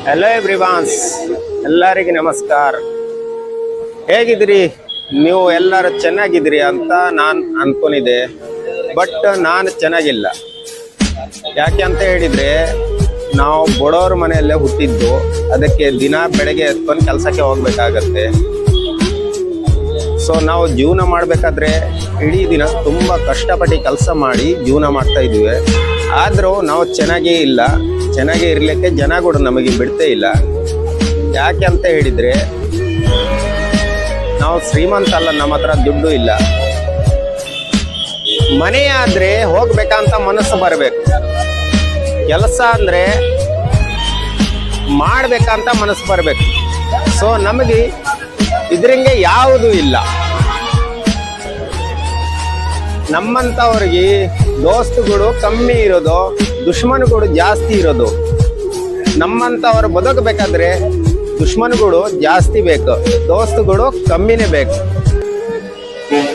Hello ಎವ್ರಿವಾನ್ಸ್, ಎಲ್ಲರಿಗೆ ನಮಸ್ಕಾರ. ಹೇಗಿದ್ರಿ ನೀವು? ಎಲ್ಲರೂ ಚೆನ್ನಾಗಿದ್ರಿ ಅಂತ ನಾನು ಅನ್ಕೊಂಡಿದ್ದೆ. ಬಟ್ ನಾನು ಚೆನ್ನಾಗಿಲ್ಲ. ಯಾಕೆ ಅಂತ ಹೇಳಿದರೆ, ನಾವು ಬಡವ್ರ ಮನೆಯಲ್ಲೇ ಹುಟ್ಟಿದ್ದು. ಅದಕ್ಕೆ ದಿನ ಬೆಳಗ್ಗೆ ಎತ್ಕೊಂಡು ಕೆಲಸಕ್ಕೆ ಹೋಗ್ಬೇಕಾಗತ್ತೆ. ಸೊ ನಾವು ಜೀವನ ಮಾಡಬೇಕಾದ್ರೆ ಇಡೀ ದಿನ ತುಂಬ ಕಷ್ಟಪಟ್ಟು ಕೆಲಸ ಮಾಡಿ ಜೀವನ ಮಾಡ್ತಾ ಇದ್ದೀವಿ. ಆದರೂ ನಾವು ಚೆನ್ನಾಗೇ ಇಲ್ಲ. ಚೆನ್ನಾಗೇ ಇರಲಿಕ್ಕೆ ಜನಗಳು ನಮಗೆ ಬಿಡ್ತೇ ಇಲ್ಲ. ಯಾಕೆ ಅಂತ ಹೇಳಿದರೆ, ನಾವು ಶ್ರೀಮಂತ ಅಲ್ಲ, ನಮ್ಮ ಹತ್ರ ದುಡ್ಡು ಇಲ್ಲ. ಮನೆ ಆದರೆ ಹೋಗ್ಬೇಕಂತ ಮನಸ್ಸು ಬರಬೇಕು. ಕೆಲಸ ಅಂದರೆ ಮಾಡಬೇಕಂತ ಮನಸ್ಸು ಬರಬೇಕು. ಸೊ ನಮಗೆ ಇದರಿಂದ ಯಾವುದೂ ಇಲ್ಲ. ನಮ್ಮಂಥವ್ರಿಗೆ ದೋಸ್ತುಗಳು ಕಮ್ಮಿ ಇರೋದು, ದುಶ್ಮನ್ಗಳು ಜಾಸ್ತಿ ಇರೋದು. ನಮ್ಮಂಥವ್ರು ಬದುಕಬೇಕಾದ್ರೆ ದುಶ್ಮನ್ಗಳು ಜಾಸ್ತಿ ಬೇಕು, ದೋಸ್ತುಗಳು ಕಮ್ಮಿನೇ ಬೇಕು.